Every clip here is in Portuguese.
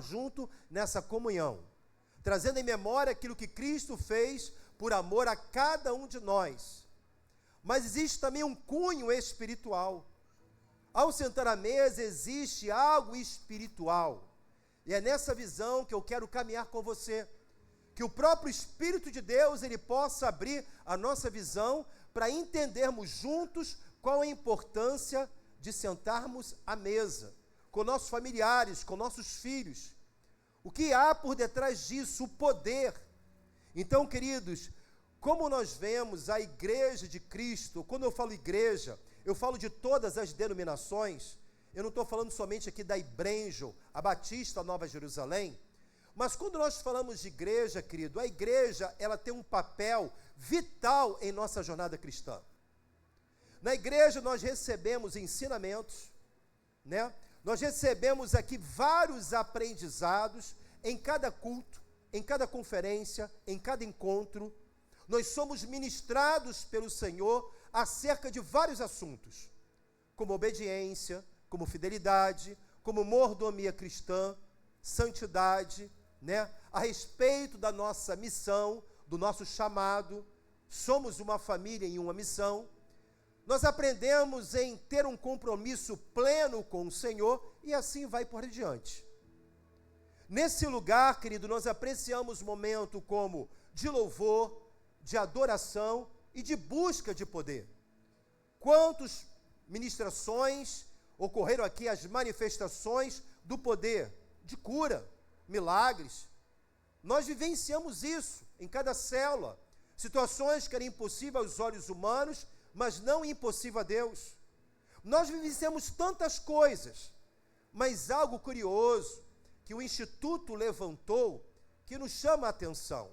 junto nessa comunhão, trazendo em memória aquilo que Cristo fez por amor a cada um de nós. Mas existe também um cunho espiritual. Ao sentar à mesa existe algo espiritual. E é nessa visão que eu quero caminhar com você. Que o próprio Espírito de Deus, ele possa abrir a nossa visão para entendermos juntos qual a importância de sentarmos à mesa, com nossos familiares, com nossos filhos. O que há por detrás disso? O poder. Então, queridos, como nós vemos a Igreja de Cristo, quando eu falo igreja, eu falo de todas as denominações, eu não estou falando somente aqui da Ibrangel, a Batista Nova Jerusalém, mas quando nós falamos de igreja, querido, a igreja, ela tem um papel vital em nossa jornada cristã. Na igreja nós recebemos ensinamentos, né? Nós recebemos aqui vários aprendizados em cada culto, em cada conferência, em cada encontro. Nós somos ministrados pelo Senhor acerca de vários assuntos, como obediência, como fidelidade, como mordomia cristã, santidade, né? A respeito da nossa missão, do nosso chamado. Somos uma família em uma missão. Nós aprendemos em ter um compromisso pleno com o Senhor e assim vai por diante. Nesse lugar, querido, nós apreciamos momento como de louvor, de adoração e de busca de poder. Quantas ministrações ocorreram aqui, as manifestações do poder, de cura, milagres. Nós vivenciamos isso em cada célula. Situações que eram impossíveis aos olhos humanos, mas não impossível a Deus. Nós vivenciamos tantas coisas, mas algo curioso que o Instituto levantou, que nos chama a atenção.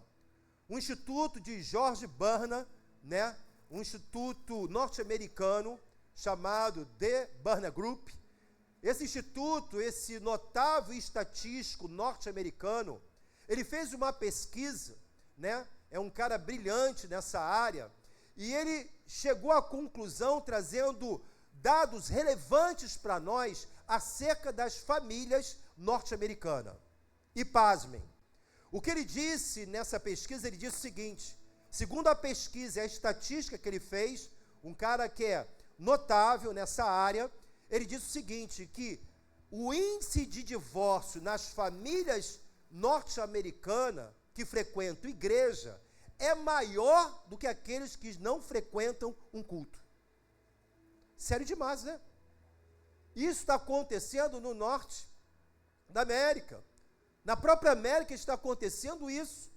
O Instituto de George Barna, né? Um instituto norte-americano chamado The Barna Group. Esse instituto, esse notável estatístico norte-americano, ele fez uma pesquisa, né? É um cara brilhante nessa área, e ele chegou à conclusão, trazendo dados relevantes para nós acerca das famílias norte-americanas. E pasmem, o que ele disse nessa pesquisa, ele disse o seguinte: segundo a pesquisa e a estatística que ele fez, um cara que é notável nessa área, ele disse o seguinte, que o índice de divórcio nas famílias norte-americanas que frequentam igreja é maior do que aqueles que não frequentam um culto. Sério demais, né? Isso está acontecendo no norte da América. Na própria América está acontecendo isso.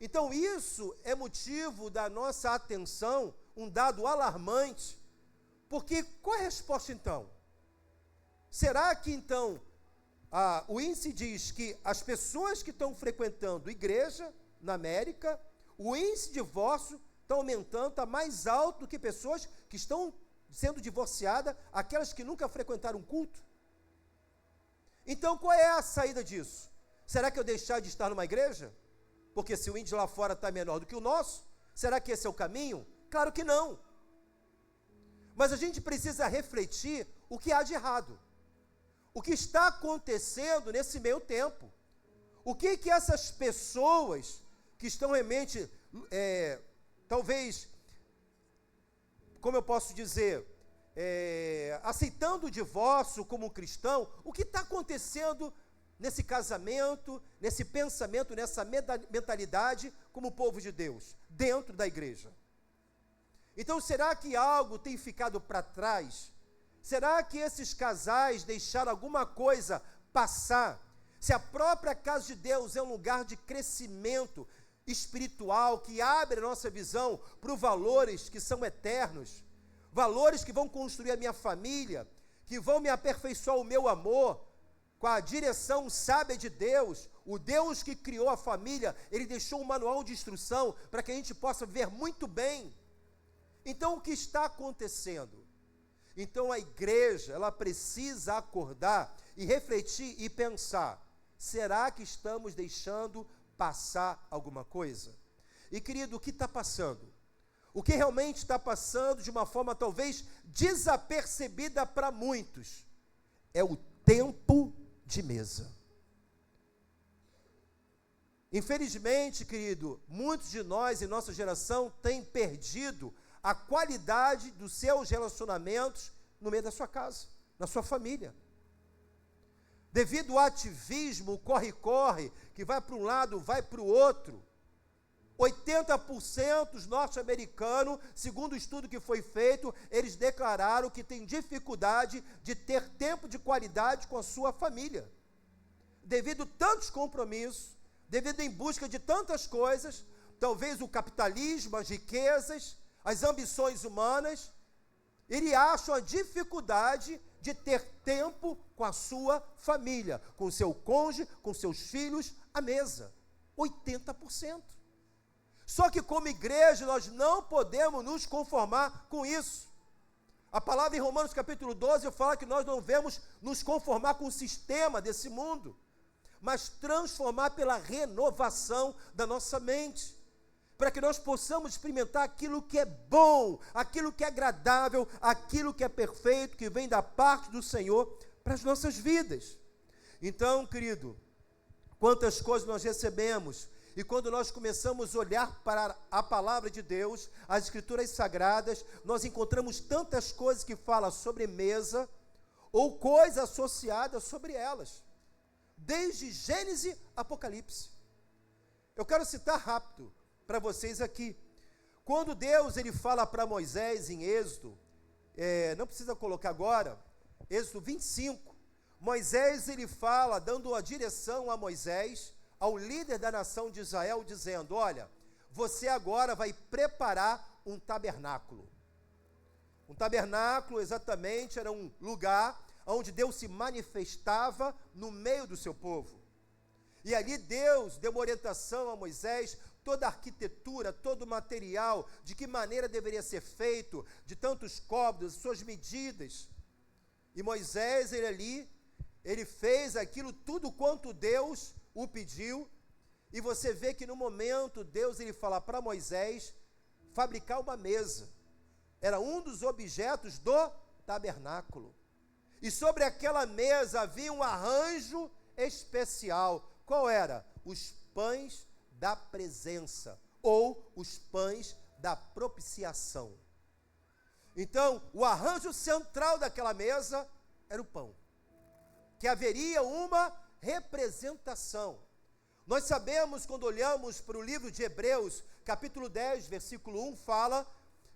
Então, isso é motivo da nossa atenção, um dado alarmante, porque qual é a resposta então? Será que então, o índice diz que as pessoas que estão frequentando igreja na América, o índice de divórcio está aumentando, está mais alto do que pessoas que estão sendo divorciadas, aquelas que nunca frequentaram um culto? Então, qual é a saída disso? Será que eu deixar de estar numa igreja? Porque se o índice lá fora está menor do que o nosso, será que esse é o caminho? Claro que não. Mas a gente precisa refletir o que há de errado. O que está acontecendo nesse meio tempo? O que essas pessoas que estão realmente, talvez, como eu posso dizer, aceitando o divórcio como cristão, o que está acontecendo nesse casamento, nesse pensamento, nessa mentalidade como povo de Deus, dentro da igreja? Então, será que algo tem ficado para trás? Será que esses casais deixaram alguma coisa passar? Se a própria casa de Deus é um lugar de crescimento espiritual, que abre a nossa visão para os valores que são eternos, valores que vão construir a minha família, que vão me aperfeiçoar o meu amor, com a direção sábia de Deus, o Deus que criou a família, ele deixou um manual de instrução para que a gente possa viver muito bem. Então, o que está acontecendo? Então, a igreja, ela precisa acordar e refletir e pensar, será que estamos deixando passar alguma coisa? E, querido, o que está passando? O que realmente está passando de uma forma talvez desapercebida para muitos é o tempo de mesa. Infelizmente, querido, muitos de nós em nossa geração têm perdido a qualidade dos seus relacionamentos no meio da sua casa, na sua família. Devido ao ativismo, o corre-corre, que vai para um lado, vai para o outro, 80% dos norte-americanos, segundo o estudo que foi feito, eles declararam que têm dificuldade de ter tempo de qualidade com a sua família. Devido a tantos compromissos, devido em busca de tantas coisas, talvez o capitalismo, as riquezas, as ambições humanas, ele acha a dificuldade de ter tempo com a sua família, com o seu cônjuge, com seus filhos, à mesa. 80%. Só que como igreja nós não podemos nos conformar com isso. A palavra em Romanos capítulo 12 fala que nós não devemos nos conformar com o sistema desse mundo, mas transformar pela renovação da nossa mente, para que nós possamos experimentar aquilo que é bom, aquilo que é agradável, aquilo que é perfeito, que vem da parte do Senhor para as nossas vidas. Então, querido, quantas coisas nós recebemos, e quando nós começamos a olhar para a palavra de Deus, as Escrituras Sagradas, nós encontramos tantas coisas que falam sobre mesa, ou coisas associadas sobre elas, desde Gênesis a Apocalipse. Eu quero citar rápido para vocês aqui. Quando Deus ele fala para Moisés em Êxodo, não precisa colocar agora, Êxodo 25, Moisés ele fala, dando a direção a Moisés, ao líder da nação de Israel, dizendo: olha, você agora vai preparar um tabernáculo. Um tabernáculo exatamente era um lugar onde Deus se manifestava no meio do seu povo. E ali Deus deu uma orientação a Moisés, toda a arquitetura, todo o material, de que maneira deveria ser feito, de tantos côvados, suas medidas. E Moisés, ele fez aquilo tudo quanto Deus o pediu, e você vê que no momento Deus ele fala para Moisés fabricar uma mesa. Era um dos objetos do tabernáculo. E sobre aquela mesa havia um arranjo especial. Qual era? Os pães da presença, ou os pães da propiciação. Então, o arranjo central daquela mesa era o pão, que haveria uma representação. Nós sabemos, quando olhamos para o livro de Hebreus, capítulo 10, versículo 1, fala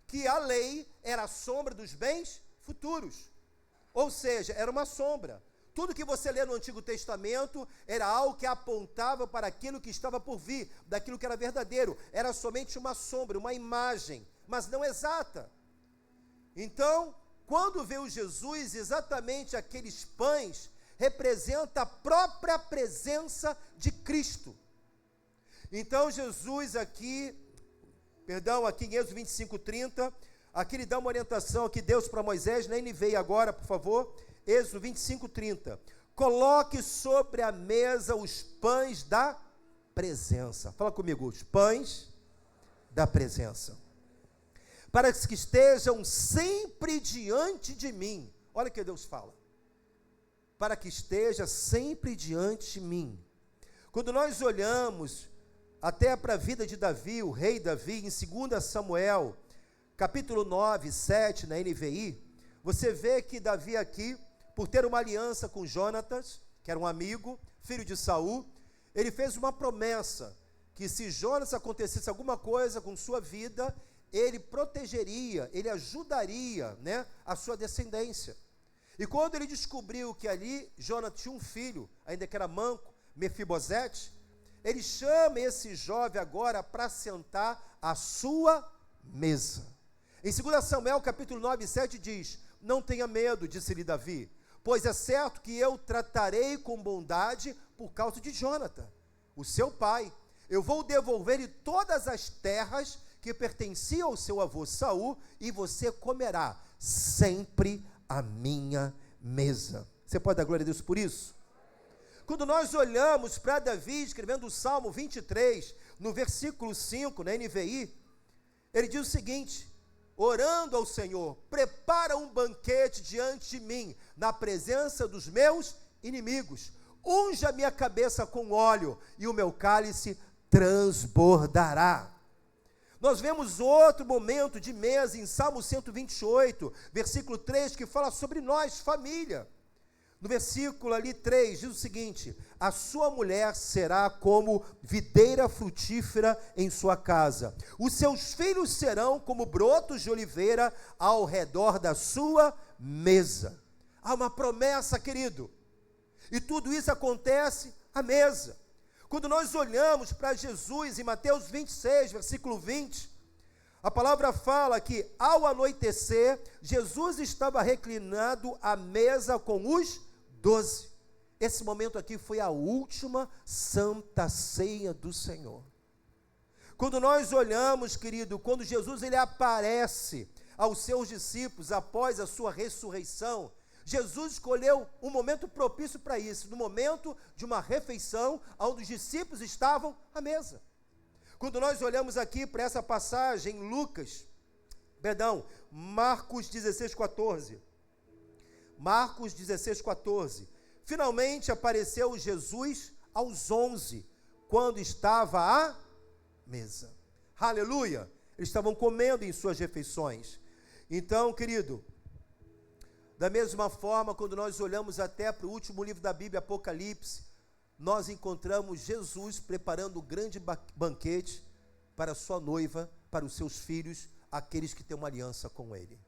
que a lei era a sombra dos bens futuros. Ou seja, era uma sombra. Tudo que você lê no Antigo Testamento era algo que apontava para aquilo que estava por vir, daquilo que era verdadeiro. Era somente uma sombra, uma imagem, mas não exata. Então, quando veio Jesus, exatamente aqueles pães representa a própria presença de Cristo. Então Jesus aqui em Êxodo 25:30, aqui ele dá uma orientação aqui, Deus para Moisés, na NVI agora, por favor, Êxodo 25:30, coloque sobre a mesa os pães da presença. Fala comigo, os pães da presença, para que estejam sempre diante de mim. Olha o que Deus fala, para que esteja sempre diante de mim. Quando nós olhamos até para a vida de Davi, o rei Davi, em 2 Samuel, capítulo 9, 7, na NVI, você vê que Davi aqui, por ter uma aliança com Jonatas, que era um amigo, filho de Saul, ele fez uma promessa, que se Jonatas acontecesse alguma coisa com sua vida, ele protegeria, ele ajudaria, a sua descendência. E quando ele descobriu que ali Jonatas tinha um filho, ainda que era manco, Mefibosete, ele chama esse jovem agora para sentar à sua mesa. Em 2 Samuel capítulo 9, 7 diz: não tenha medo, disse-lhe Davi, pois é certo que eu tratarei com bondade por causa de Jonatas, o seu pai. Eu vou devolver-lhe todas as terras que pertenciam ao seu avô Saul, e você comerá sempre a minha mesa. Você pode dar glória a Deus por isso? Quando nós olhamos para Davi escrevendo o Salmo 23, no versículo 5, na NVI, ele diz o seguinte, orando ao Senhor: prepara um banquete diante de mim, na presença dos meus inimigos, unja minha cabeça com óleo, e o meu cálice transbordará. Nós vemos outro momento de mesa em Salmo 128, versículo 3, que fala sobre nós, família. No versículo ali 3, diz o seguinte: a sua mulher será como videira frutífera em sua casa. Os seus filhos serão como brotos de oliveira ao redor da sua mesa. Há uma promessa, querido. E tudo isso acontece à mesa. Quando nós olhamos para Jesus em Mateus 26, versículo 20, a palavra fala que ao anoitecer, Jesus estava reclinado à mesa com os 12. Esse momento aqui foi a última santa ceia do Senhor. Quando nós olhamos, querido, quando Jesus ele aparece aos seus discípulos após a sua ressurreição, Jesus escolheu um momento propício para isso, no momento de uma refeição, onde os discípulos estavam à mesa. Quando nós olhamos aqui para essa passagem, Marcos 16, 14. Marcos 16, 14. Finalmente apareceu Jesus aos 11, quando estava à mesa. Aleluia! Eles estavam comendo em suas refeições. Então, querido, da mesma forma, quando nós olhamos até para o último livro da Bíblia, Apocalipse, nós encontramos Jesus preparando um grande banquete para sua noiva, para os seus filhos, aqueles que têm uma aliança com ele.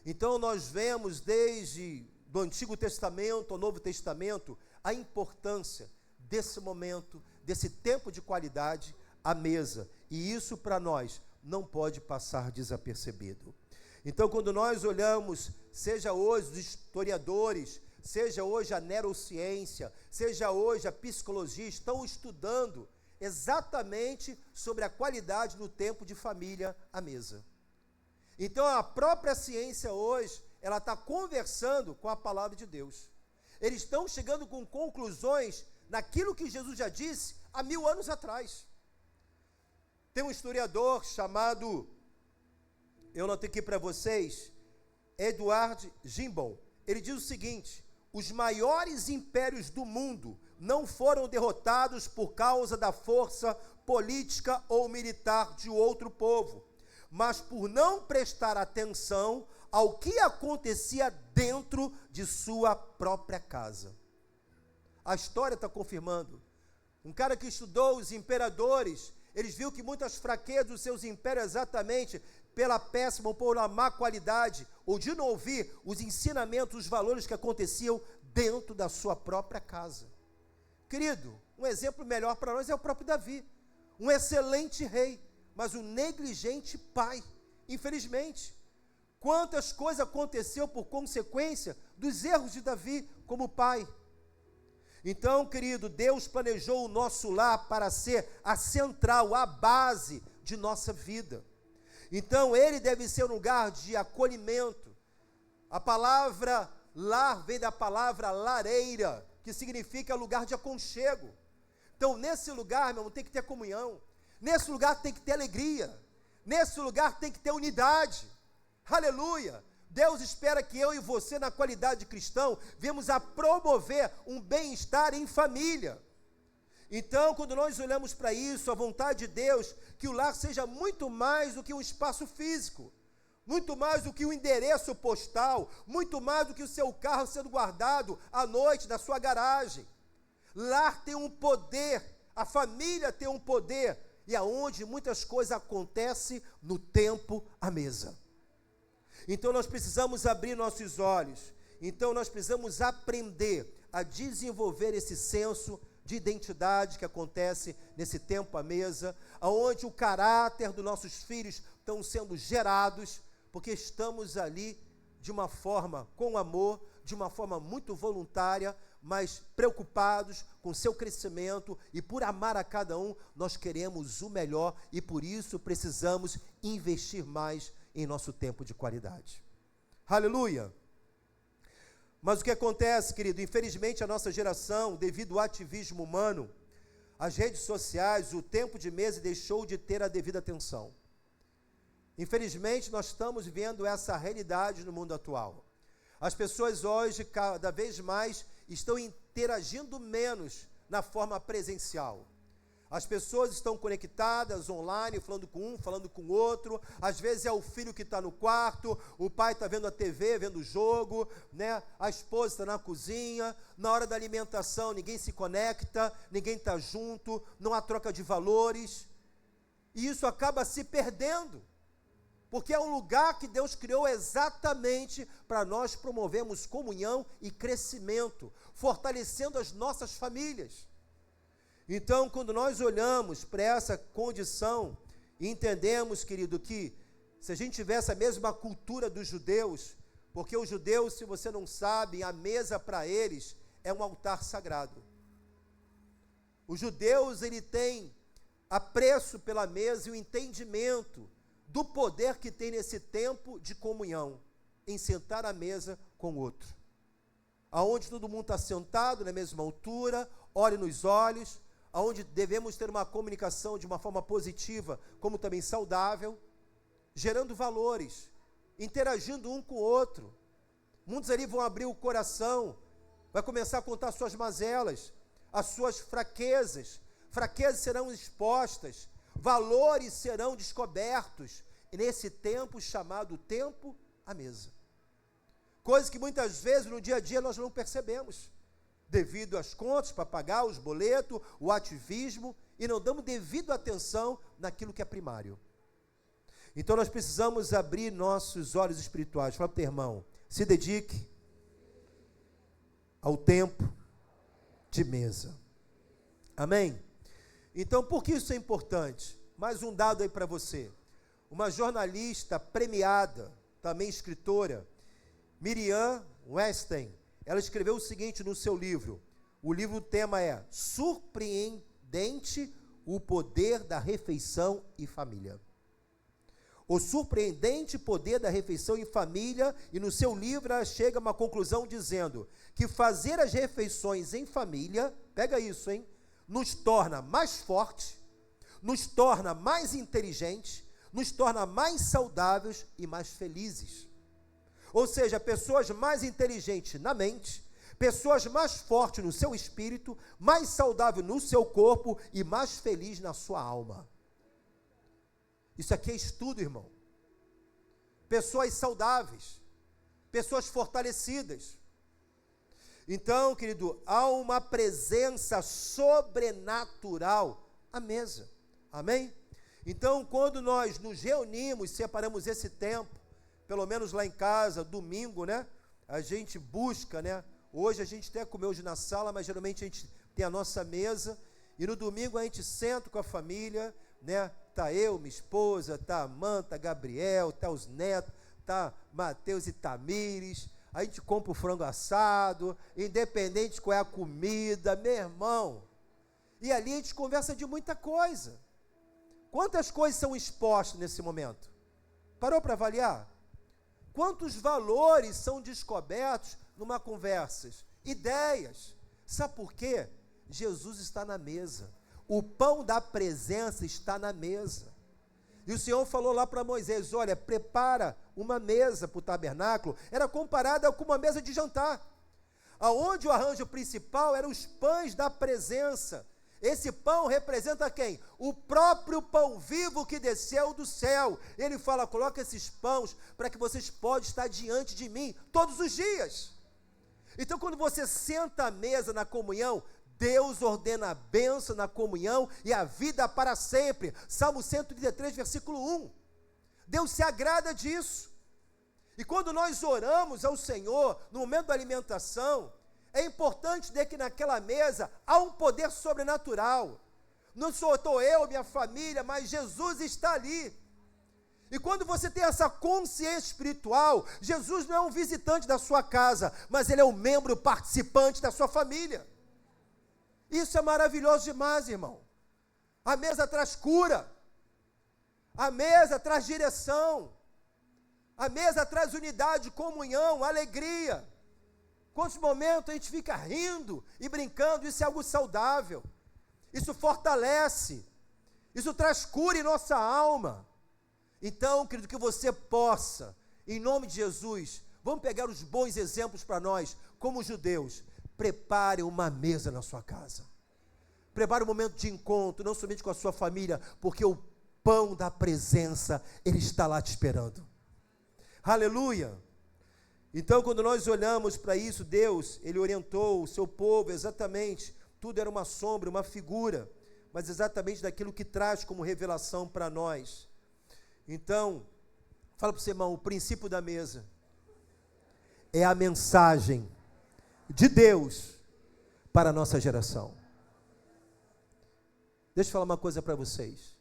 Então nós vemos desde do Antigo Testamento ao Novo Testamento a importância desse momento, desse tempo de qualidade à mesa, e isso para nós não pode passar desapercebido. Então, quando nós olhamos, seja hoje os historiadores, seja hoje a neurociência, seja hoje a psicologia, estão estudando exatamente sobre a qualidade do tempo de família à mesa. Então, a própria ciência hoje, ela está conversando com a palavra de Deus. Eles estão chegando com conclusões naquilo que Jesus já disse há 1000 anos atrás. Tem um historiador chamado, eu anotei aqui para vocês, Edward Gibbon. Ele diz o seguinte: os maiores impérios do mundo não foram derrotados por causa da força política ou militar de outro povo, mas por não prestar atenção ao que acontecia dentro de sua própria casa. A história está confirmando. Um cara que estudou os imperadores, eles viram que muitas fraquezas dos seus impérios exatamente pela péssima ou pela má qualidade, ou de não ouvir os ensinamentos, os valores que aconteciam dentro da sua própria casa. Querido, um exemplo melhor para nós é o próprio Davi, um excelente rei, mas um negligente pai, infelizmente. Quantas coisas aconteceram por consequência dos erros de Davi como pai. Então, querido, Deus planejou o nosso lar para ser a central, a base de nossa vida. Então, ele deve ser um lugar de acolhimento. A palavra lar vem da palavra lareira, que significa lugar de aconchego. Então, nesse lugar, meu irmão, tem que ter comunhão. Nesse lugar tem que ter alegria. Nesse lugar tem que ter unidade. Aleluia! Deus espera que eu e você, na qualidade de cristão, venhamos a promover um bem-estar em família. Então, quando nós olhamos para isso, a vontade de Deus, que o lar seja muito mais do que um espaço físico, muito mais do que um endereço postal, muito mais do que o seu carro sendo guardado à noite na sua garagem. Lar tem um poder, a família tem um poder, e aonde muitas coisas acontecem no tempo à mesa. Então nós precisamos abrir nossos olhos, então nós precisamos aprender a desenvolver esse senso de identidade que acontece nesse tempo à mesa, onde o caráter dos nossos filhos estão sendo gerados, porque estamos ali de uma forma com amor, de uma forma muito voluntária, mas preocupados com seu crescimento, e por amar a cada um, nós queremos o melhor, e por isso precisamos investir mais em nosso tempo de qualidade. Aleluia! Mas o que acontece, querido? Infelizmente a nossa geração, devido ao ativismo humano, as redes sociais, o tempo de mesa deixou de ter a devida atenção. Infelizmente nós estamos vendo essa realidade no mundo atual. As pessoas hoje, cada vez mais, estão interagindo menos na forma presencial. As pessoas estão conectadas online, falando com um, falando com o outro. Às vezes é o filho que está no quarto, o pai está vendo a TV, vendo o jogo, né? A esposa está na cozinha. Na hora da alimentação, ninguém se conecta, ninguém está junto, não há troca de valores. E isso acaba se perdendo, porque é um lugar que Deus criou exatamente para nós promovermos comunhão e crescimento, fortalecendo as nossas famílias. Então, quando nós olhamos para essa condição e entendemos, querido, que se a gente tivesse a mesma cultura dos judeus, porque os judeus, se você não sabe, a mesa para eles é um altar sagrado. Os judeus, ele tem apreço pela mesa e o entendimento do poder que tem nesse tempo de comunhão, em sentar à mesa com o outro. Aonde todo mundo está sentado na mesma altura, olhe nos olhos, aonde devemos ter uma comunicação de uma forma positiva, como também saudável, gerando valores, interagindo um com o outro. Muitos ali vão abrir o coração, vai começar a contar suas mazelas, as suas fraquezas serão expostas, valores serão descobertos, nesse tempo chamado tempo à mesa. Coisas que muitas vezes no dia a dia nós não percebemos, devido às contas para pagar, os boletos, o ativismo, e não damos devida atenção naquilo que é primário. Então nós precisamos abrir nossos olhos espirituais. Fala para o teu irmão, se dedique ao tempo de mesa. Amém? Então, por que isso é importante? Mais um dado aí para você. Uma jornalista premiada, também escritora, Miriam Weinstein, ela escreveu o seguinte no seu livro. O livro, o tema é Surpreendente o Poder da Refeição e Família. O surpreendente poder da refeição em família, e no seu livro ela chega a uma conclusão dizendo que fazer as refeições em família, pega isso, hein? Nos torna mais forte, nos torna mais inteligentes, nos torna mais saudáveis e mais felizes. Ou seja, pessoas mais inteligentes na mente, pessoas mais fortes no seu espírito, mais saudável no seu corpo e mais feliz na sua alma. Isso aqui é estudo, irmão. Pessoas saudáveis, pessoas fortalecidas. Então, querido, há uma presença sobrenatural à mesa. Amém? Então, quando nós nos reunimos, separamos esse tempo, pelo menos lá em casa, domingo, né? A gente busca, né? Hoje a gente até comeu hoje na sala, mas geralmente a gente tem a nossa mesa, e no domingo a gente senta com a família, né? Tá eu, minha esposa, tá a Amanda, tá Gabriel, tá os netos, tá Mateus e Tamires. A gente compra o frango assado, independente qual é a comida, meu irmão. E ali a gente conversa de muita coisa. Quantas coisas são expostas nesse momento? Parou para avaliar? Quantos valores são descobertos numa conversa? Ideias. Sabe por quê? Jesus está na mesa. O pão da presença está na mesa. E o Senhor falou lá para Moisés, olha, prepara uma mesa para o tabernáculo. Era comparada com uma mesa de jantar, aonde o arranjo principal eram os pães da presença. Esse pão representa quem? O próprio pão vivo que desceu do céu. Ele fala, coloca esses pães para que vocês possam estar diante de mim todos os dias. Então, quando você senta à mesa na comunhão, Deus ordena a bênção na comunhão e a vida para sempre. Salmo 133, versículo 1. Deus se agrada disso. E quando nós oramos ao Senhor, no momento da alimentação, é importante ver que naquela mesa há um poder sobrenatural. Não sou eu, minha família, mas Jesus está ali. E quando você tem essa consciência espiritual, Jesus não é um visitante da sua casa, mas Ele é um membro participante da sua família. Isso é maravilhoso demais, irmão. A mesa traz cura, a mesa traz direção, a mesa traz unidade, comunhão, alegria. Quantos momentos a gente fica rindo e brincando, isso é algo saudável, isso fortalece, isso traz cura em nossa alma. Então, querido, que você possa, em nome de Jesus, vamos pegar os bons exemplos para nós, como judeus. Prepare uma mesa na sua casa. Prepare um momento de encontro, não somente com a sua família, porque o pão da presença, ele está lá te esperando. Aleluia! Então, quando nós olhamos para isso, Deus, ele orientou o seu povo exatamente, tudo era uma sombra, uma figura, mas exatamente daquilo que traz como revelação para nós. Então, fala para o seu irmão, o princípio da mesa é a mensagem de Deus para a nossa geração. Deixa eu falar uma coisa para vocês,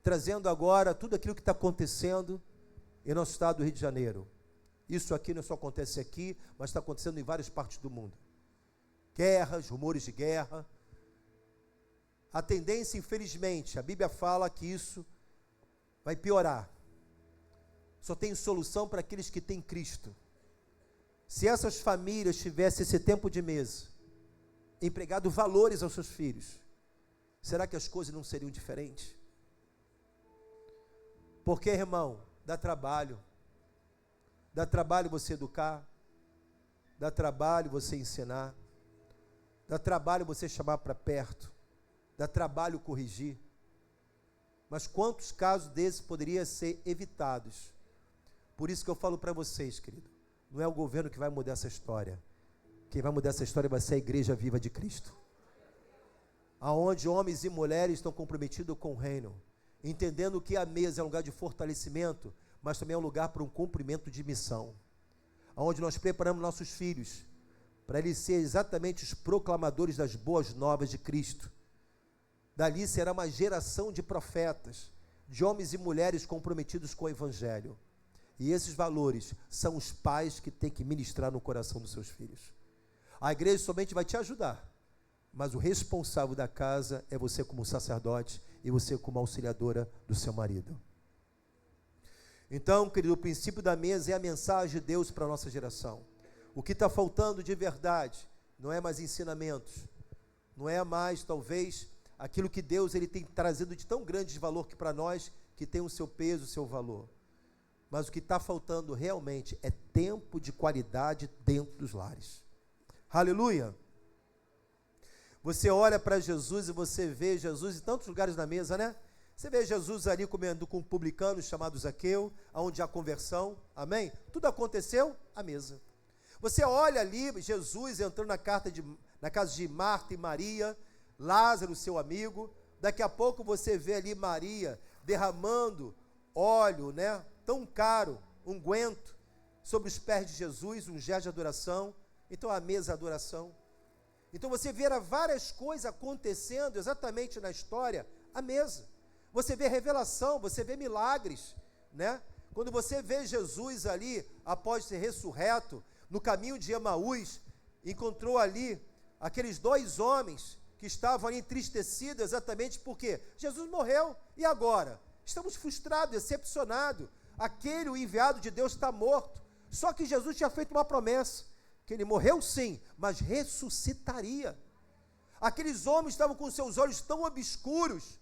trazendo agora tudo aquilo que está acontecendo em nosso estado do Rio de Janeiro. Isso aqui não só acontece aqui, mas está acontecendo em várias partes do mundo. Guerras, rumores de guerra. A tendência, infelizmente, a Bíblia fala que isso vai piorar. Só tem solução para aqueles que têm Cristo. Se essas famílias tivessem esse tempo de mesa, empregado valores aos seus filhos, será que as coisas não seriam diferentes? Porque, irmão, dá trabalho. Dá trabalho você educar, dá trabalho você ensinar, dá trabalho você chamar para perto, dá trabalho corrigir. Mas quantos casos desses poderiam ser evitados? Por isso que eu falo para vocês, querido, não é o governo que vai mudar essa história. Quem vai mudar essa história vai ser a Igreja Viva de Cristo. Aonde homens e mulheres estão comprometidos com o reino, entendendo que a mesa é um lugar de fortalecimento, mas também é um lugar para um cumprimento de missão, onde nós preparamos nossos filhos, para eles serem exatamente os proclamadores das boas novas de Cristo. Dali será uma geração de profetas, de homens e mulheres comprometidos com o Evangelho, e esses valores são os pais que têm que ministrar no coração dos seus filhos. A igreja somente vai te ajudar, mas o responsável da casa é você como sacerdote, e você como auxiliadora do seu marido. Então, querido, o princípio da mesa é a mensagem de Deus para a nossa geração. O que está faltando de verdade não é mais ensinamentos, não é mais, talvez, aquilo que Deus ele tem trazido de tão grande valor que para nós, que tem o seu peso, o seu valor. Mas o que está faltando realmente é tempo de qualidade dentro dos lares. Aleluia! Você olha para Jesus e você vê Jesus em tantos lugares na mesa, né? Você vê Jesus ali comendo com um publicano chamado Zaqueu, onde há conversão, amém? Tudo aconteceu à mesa. Você olha ali, Jesus entrando na casa de Marta e Maria, Lázaro, seu amigo, daqui a pouco você vê ali Maria derramando óleo, né, tão caro, unguento, sobre os pés de Jesus, um gesto de adoração. Então a mesa é adoração. Então você vê várias coisas acontecendo exatamente na história, à mesa. Você vê revelação, você vê milagres, né? Quando você vê Jesus ali, após ser ressurreto, no caminho de Emaús, encontrou ali aqueles dois homens que estavam ali entristecidos exatamente porque Jesus morreu, e agora? Estamos frustrados, decepcionados, aquele, o enviado de Deus, está morto. Só que Jesus tinha feito uma promessa, que ele morreu sim, mas ressuscitaria. Aqueles homens estavam com seus olhos tão obscuros,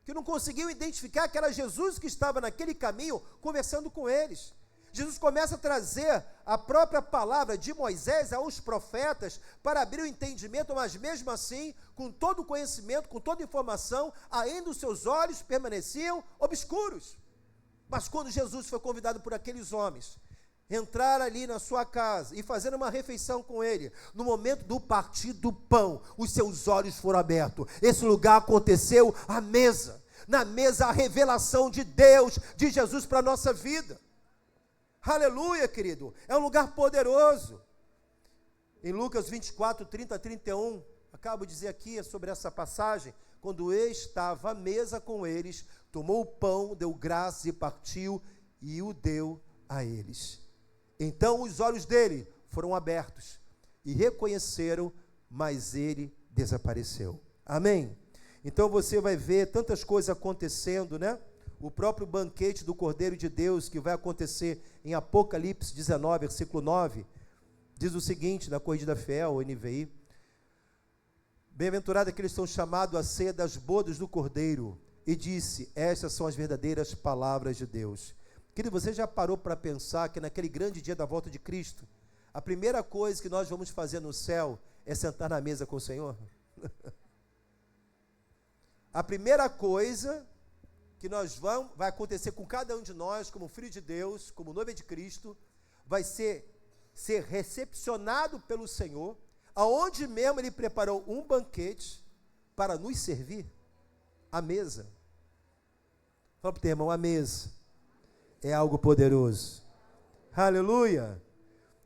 que não conseguiam identificar que era Jesus que estava naquele caminho, conversando com eles. Jesus começa a trazer a própria palavra de Moisés aos profetas, para abrir o entendimento, mas mesmo assim, com todo o conhecimento, com toda a informação, ainda os seus olhos permaneciam obscuros. Mas quando Jesus foi convidado por aqueles homens, entrar ali na sua casa e fazer uma refeição com ele, no momento do partir do pão, os seus olhos foram abertos. Esse lugar aconteceu à mesa. Na mesa, a revelação de Deus, de Jesus para a nossa vida. Aleluia, querido. É um lugar poderoso. Em Lucas 24, 30 a 31, acabo de dizer aqui sobre essa passagem, quando estava à mesa com eles, tomou o pão, deu graças e partiu, e o deu a eles. Então os olhos dele foram abertos e reconheceram, mas ele desapareceu. Amém? Então você vai ver tantas coisas acontecendo, né? O próprio banquete do Cordeiro de Deus, que vai acontecer em Apocalipse 19, versículo 9, diz o seguinte, na Corrigida Fiel, o NVI: bem-aventurado aqueles que são chamados à ceia das bodas do Cordeiro. E disse, estas são as verdadeiras palavras de Deus. Querido, você já parou para pensar que naquele grande dia da volta de Cristo, a primeira coisa que nós vamos fazer no céu é sentar na mesa com o Senhor? a primeira coisa que vai acontecer com cada um de nós, como filho de Deus, como noiva de Cristo, vai ser recepcionado pelo Senhor, aonde mesmo Ele preparou um banquete para nos servir, a mesa. Fala para o teu irmão, a mesa é algo poderoso. Aleluia!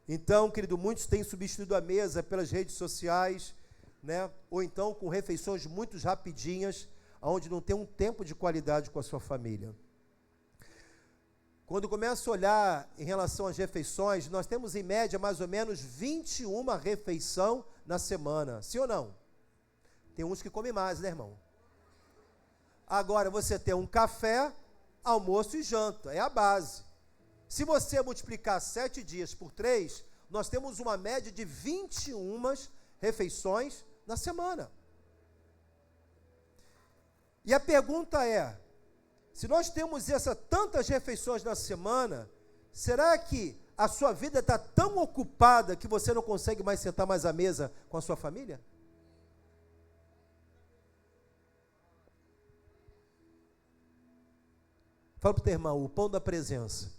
Então, querido, muitos têm substituído a mesa pelas redes sociais, né? Ou então com refeições muito rapidinhas, onde não tem um tempo de qualidade com a sua família. Quando começo a olhar em relação às refeições, nós temos em média mais ou menos 21 refeições na semana, sim ou não? Tem uns que comem mais, né, irmão? Agora você tem um café, almoço e janta, é a base. Se você multiplicar 7 dias por 3, nós temos uma média de 21 refeições na semana. E a pergunta é, se nós temos tantas refeições na semana, será que a sua vida está tão ocupada que você não consegue mais sentar mais à mesa com a sua família? Fala para o teu irmão, o pão da presença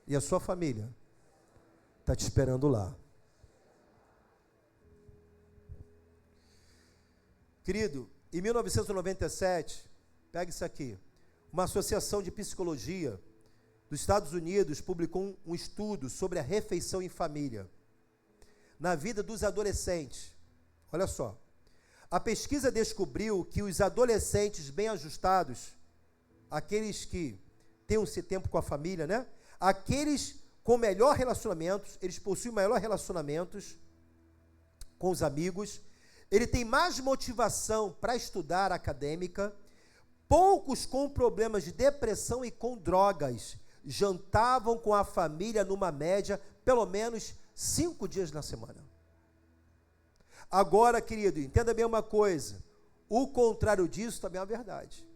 e a sua família está te esperando lá. Querido, em 1997, pega isso aqui, uma associação de psicologia dos Estados Unidos publicou um estudo sobre a refeição em família, na vida dos adolescentes. Olha só, a pesquisa descobriu que os adolescentes bem ajustados, aqueles que têm esse tempo com a família, né? Aqueles com melhor relacionamentos, eles possuem melhor relacionamentos com os amigos, ele tem mais motivação para estudar acadêmica, poucos com problemas de depressão e com drogas, jantavam com a família numa média, pelo menos 5 dias na semana. Agora, querido, entenda bem uma coisa, o contrário disso também é a verdade.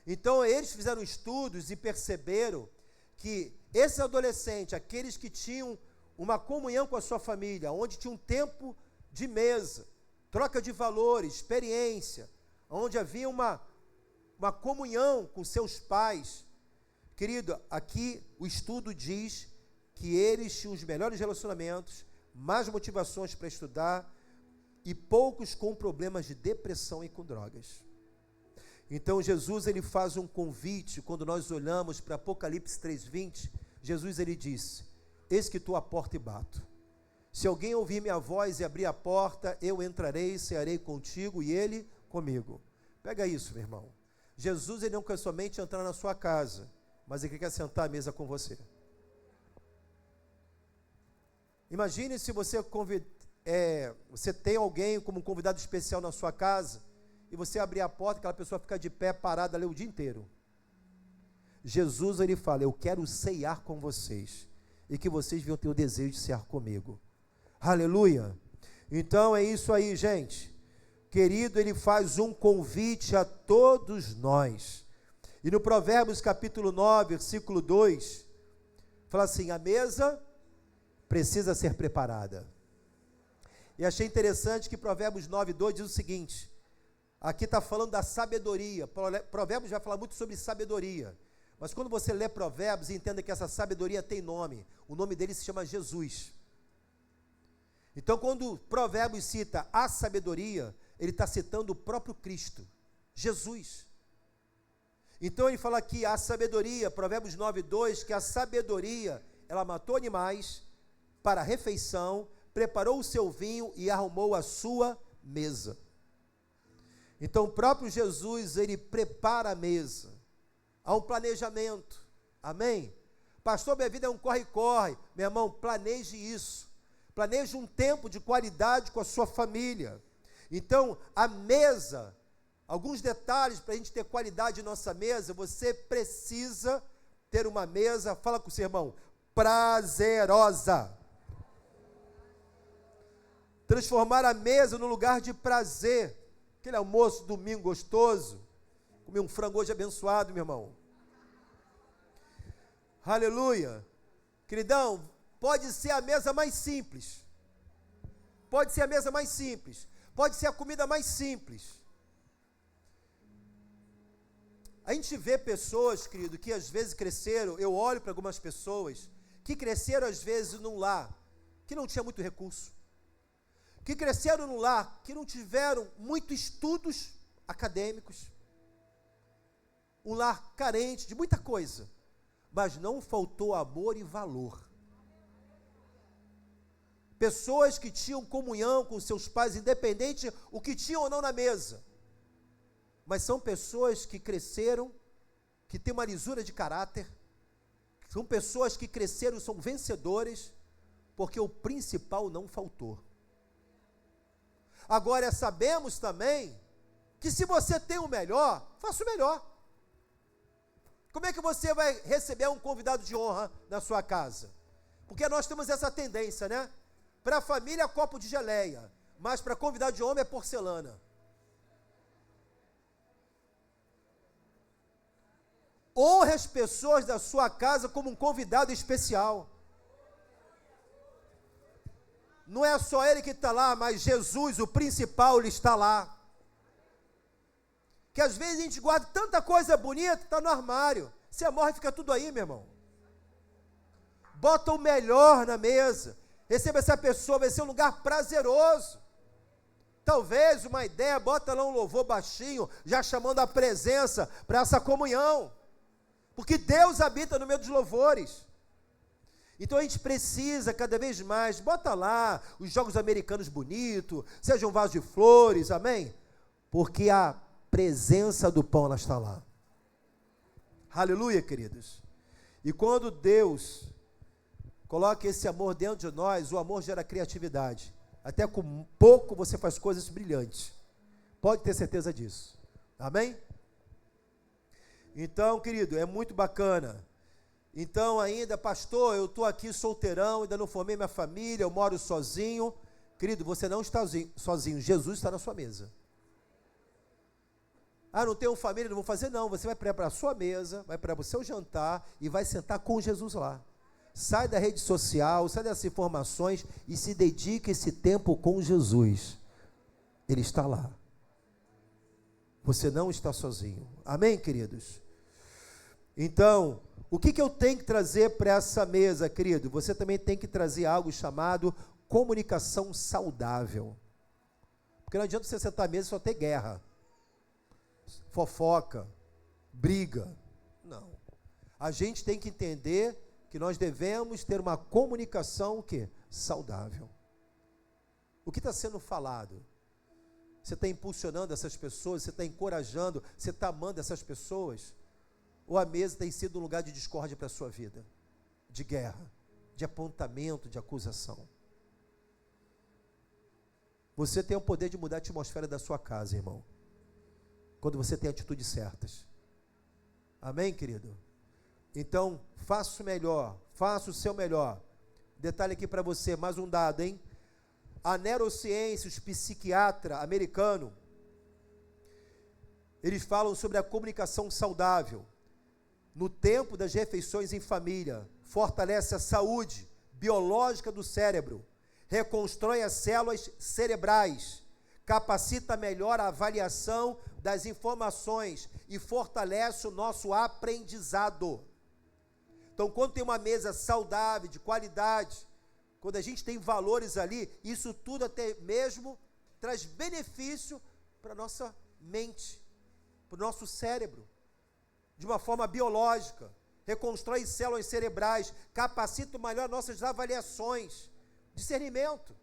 Então, eles fizeram estudos e perceberam que esses adolescentes, aqueles que tinham uma comunhão com a sua família, onde tinha um tempo de mesa, troca de valores, experiência, onde havia uma comunhão com seus pais, querido, aqui o estudo diz que eles tinham os melhores relacionamentos, mais motivações para estudar e poucos com problemas de depressão e com drogas. Então Jesus ele faz um convite, quando nós olhamos para Apocalipse 3:20, Jesus ele disse, eis que estou à porta e bato, se alguém ouvir minha voz e abrir a porta, eu entrarei, cearei contigo e ele comigo. Pega isso, meu irmão. Jesus ele não quer somente entrar na sua casa, mas ele quer sentar à mesa com você. Imagine se você tem alguém como um convidado especial na sua casa, e você abrir a porta, aquela pessoa fica de pé, parada ali o dia inteiro. Jesus, ele fala, eu quero ceiar com vocês, e que vocês venham ter o desejo de cear comigo. Aleluia! Então é isso aí, gente. Querido, ele faz um convite a todos nós. E no Provérbios capítulo 9, versículo 2, fala assim, a mesa precisa ser preparada. E achei interessante que Provérbios 9, 2 diz o seguinte, aqui está falando da sabedoria, Provérbios vai falar muito sobre sabedoria, mas quando você lê Provérbios, entenda que essa sabedoria tem nome, o nome dele se chama Jesus. Então quando Provérbios cita a sabedoria, ele está citando o próprio Cristo, Jesus. Então ele fala aqui, a sabedoria, Provérbios 9, 2, que a sabedoria, ela matou animais para a refeição, preparou o seu vinho e arrumou a sua mesa. Então o próprio Jesus, ele prepara a mesa, há um planejamento, amém? Pastor, minha vida é um corre-corre, meu irmão, planeje isso, planeje um tempo de qualidade com a sua família. Então a mesa, alguns detalhes para a gente ter qualidade em nossa mesa, você precisa ter uma mesa, fala com o seu irmão, prazerosa. Transformar a mesa no lugar de prazer. Aquele almoço domingo gostoso, comer um frango hoje abençoado, meu irmão. Aleluia. Queridão, pode ser a mesa mais simples. Pode ser a mesa mais simples. Pode ser a comida mais simples. A gente vê pessoas, querido, que às vezes cresceram, eu olho para algumas pessoas, que cresceram às vezes num lar que não tinha muito recurso, que cresceram num lar que não tiveram muitos estudos acadêmicos, um lar carente de muita coisa, mas não faltou amor e valor. Pessoas que tinham comunhão com seus pais, independente o que tinham ou não na mesa, mas são pessoas que cresceram, que têm uma lisura de caráter, são pessoas que cresceram, são vencedores, porque o principal não faltou. Agora, sabemos também que se você tem o melhor, faça o melhor. Como é que você vai receber um convidado de honra na sua casa? Porque nós temos essa tendência, né? Para a família, copo de geleia, mas para convidado de honra é porcelana. Honre as pessoas da sua casa como um convidado especial. Não é só ele que está lá, mas Jesus, o principal, ele está lá. Que às vezes a gente guarda tanta coisa bonita, está no armário. Você morre, fica tudo aí, meu irmão. Bota o melhor na mesa. Receba essa pessoa, vai ser um lugar prazeroso. Talvez uma ideia, bota lá um louvor baixinho, já chamando a presença para essa comunhão. Porque Deus habita no meio dos louvores. Então a gente precisa cada vez mais, bota lá os jogos americanos bonitos, seja um vaso de flores, amém? Porque a presença do pão, ela está lá. Aleluia, queridos. E quando Deus coloca esse amor dentro de nós, o amor gera criatividade. Até com pouco você faz coisas brilhantes. Pode ter certeza disso. Amém? Então, querido, é muito bacana. Então, ainda, pastor, eu estou aqui solteirão, ainda não formei minha família, eu moro sozinho. Querido, você não está sozinho, Jesus está na sua mesa. Ah, não tenho família, não vou fazer, não. Você vai preparar a sua mesa, vai preparar o seu jantar e vai sentar com Jesus lá. Sai da rede social, sai dessas informações e se dedique esse tempo com Jesus. Ele está lá. Você não está sozinho. Amém, queridos? Então, o que eu tenho que trazer para essa mesa, querido? Você também tem que trazer algo chamado comunicação saudável. Porque não adianta você sentar à mesa e só ter guerra, fofoca, briga. Não. A gente tem que entender que nós devemos ter uma comunicação o quê? Saudável. O que está sendo falado? Você está impulsionando essas pessoas, você está encorajando, você está amando essas pessoas? Ou a mesa tem sido um lugar de discórdia para a sua vida? De guerra, de apontamento, de acusação. Você tem o poder de mudar a atmosfera da sua casa, irmão. Quando você tem atitudes certas. Amém, querido? Então, faça o melhor, faça o seu melhor. Detalhe aqui para você, mais um dado, hein? A neurociência, os psiquiatras americanos, eles falam sobre a comunicação saudável. No tempo das refeições em família, fortalece a saúde biológica do cérebro, reconstrói as células cerebrais, capacita melhor a avaliação das informações e fortalece o nosso aprendizado. Então, quando tem uma mesa saudável, de qualidade, quando a gente tem valores ali, isso tudo até mesmo traz benefício para a nossa mente, para o nosso cérebro, de uma forma biológica, reconstrói células cerebrais, capacita melhor nossas avaliações, discernimento,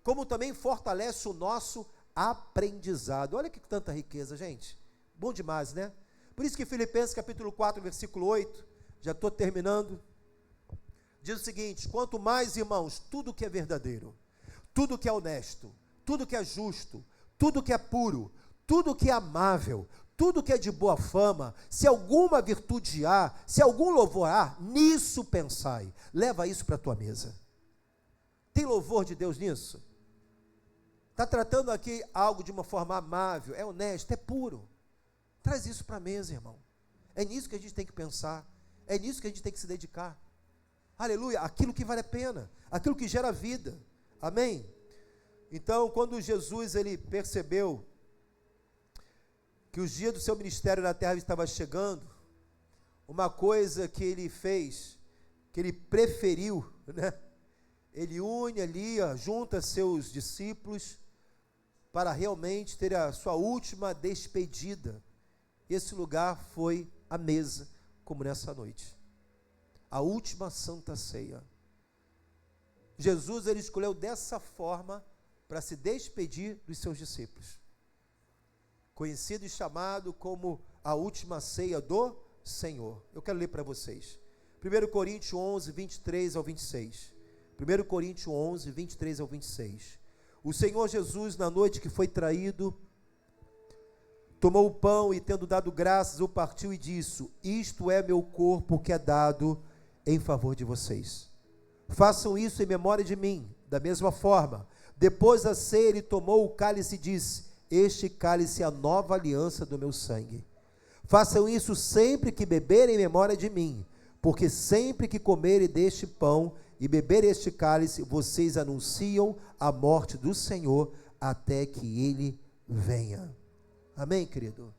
como também fortalece o nosso aprendizado. Olha que tanta riqueza, gente. Bom demais, né? Por isso que Filipenses capítulo 4, versículo 8, já estou terminando, diz o seguinte: quanto mais, irmãos, tudo que é verdadeiro, tudo que é honesto, tudo que é justo, tudo que é puro, tudo que é amável, tudo que é de boa fama, se alguma virtude há, se algum louvor há, nisso pensai. Leva isso para a tua mesa. Tem louvor de Deus nisso? Está tratando aqui algo de uma forma amável, é honesto, é puro. Traz isso para a mesa, irmão. É nisso que a gente tem que pensar. É nisso que a gente tem que se dedicar. Aleluia, aquilo que vale a pena, aquilo que gera vida. Amém? Então, quando Jesus ele percebeu que os dias do seu ministério na terra estava chegando, uma coisa que ele fez, que ele preferiu, né? Ele une ali, junta seus discípulos para realmente ter a sua última despedida. Esse lugar foi a mesa, como nessa noite. A última santa ceia. Jesus, ele escolheu dessa forma para se despedir dos seus discípulos. Conhecido e chamado como a última ceia do Senhor. Eu quero ler para vocês. 1 Coríntios 11, 23 ao 26. 1 Coríntios 11, 23 ao 26. O Senhor Jesus, na noite que foi traído, tomou o pão e, tendo dado graças, o partiu e disse: isto é meu corpo que é dado em favor de vocês. Façam isso em memória de mim. Da mesma forma, depois da ceia, ele tomou o cálice e disse: este cálice é a nova aliança do meu sangue. Façam isso sempre que beberem em memória de mim, porque sempre que comerem deste pão e beberem este cálice, vocês anunciam a morte do Senhor até que ele venha. Amém, querido?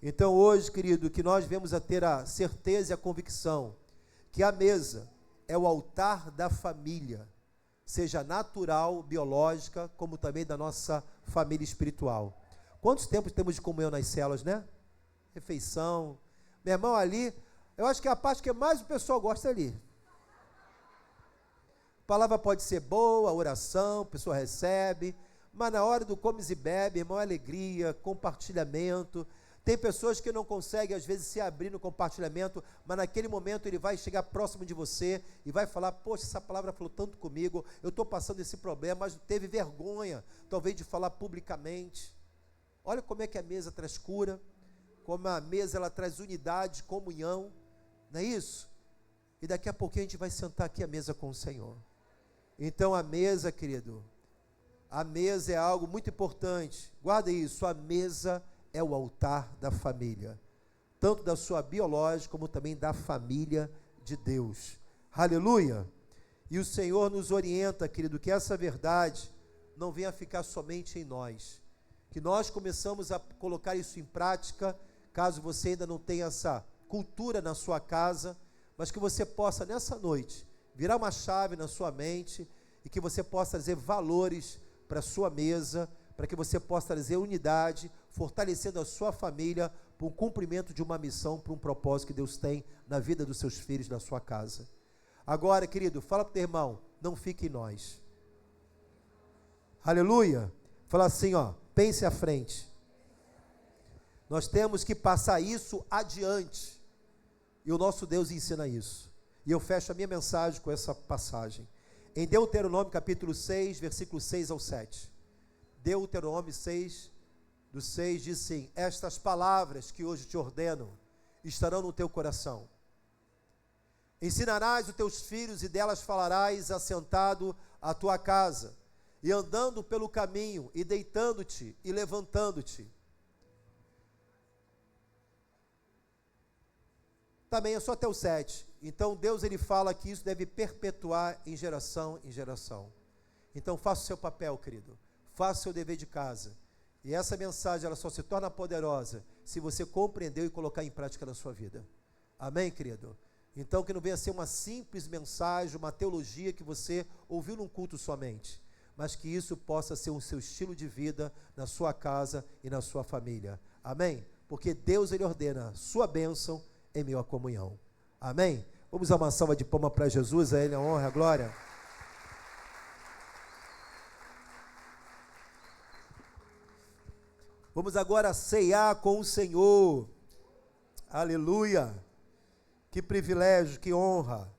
Então hoje, querido, que nós vemos a ter a certeza e a convicção que a mesa é o altar da família, seja natural, biológica, como também da nossa família espiritual. Quantos tempos temos de comunhão nas células, né? Refeição. Meu irmão, ali, eu acho que é a parte que mais o pessoal gosta ali. A palavra pode ser boa, a oração, a pessoa recebe, mas na hora do comes e bebe, irmão, é alegria, compartilhamento. Tem pessoas que não conseguem, às vezes, se abrir no compartilhamento, mas naquele momento ele vai chegar próximo de você e vai falar: poxa, essa palavra falou tanto comigo, eu estou passando esse problema, mas teve vergonha, talvez, de falar publicamente. Olha como é que a mesa traz cura, como a mesa ela traz unidade, comunhão, não é isso? E daqui a pouquinho a gente vai sentar aqui à mesa com o Senhor. Então a mesa, querido, a mesa é algo muito importante. Guarda isso, a mesa é o altar da família, tanto da sua biológica como também da família de Deus. Aleluia! E o Senhor nos orienta, querido, que essa verdade não venha ficar somente em nós, que nós começamos a colocar isso em prática, caso você ainda não tenha essa cultura na sua casa, mas que você possa nessa noite virar uma chave na sua mente e que você possa trazer valores para a sua mesa, para que você possa trazer unidade, fortalecendo a sua família para o cumprimento de uma missão, para um propósito que Deus tem na vida dos seus filhos, na sua casa. Agora, querido, fala para o teu irmão, não fique em nós. Aleluia! Fala assim, ó, pense à frente. Nós temos que passar isso adiante. E o nosso Deus ensina isso. E eu fecho a minha mensagem com essa passagem. Em Deuteronômio capítulo 6, versículo 6 ao 7. Deuteronômio 6, do 6 diz assim: estas palavras que hoje te ordeno estarão no teu coração. Ensinarás os teus filhos e delas falarás assentado à tua casa, e andando pelo caminho, e deitando-te e levantando-te. Também é só até o 7. Então Deus ele fala que isso deve perpetuar em geração em geração. Então faça o seu papel, querido. Faça o seu dever de casa. E essa mensagem ela só se torna poderosa se você compreendeu e colocar em prática na sua vida. Amém, querido? Então que não venha ser uma simples mensagem, uma teologia que você ouviu num culto somente, mas que isso possa ser o seu estilo de vida na sua casa e na sua família. Amém? Porque Deus ele ordena sua bênção em meio à comunhão. Amém? Vamos dar uma salva de palmas para Jesus, a Ele a honra, a glória. Vamos agora ceiar com o Senhor. Aleluia! Que privilégio, que honra.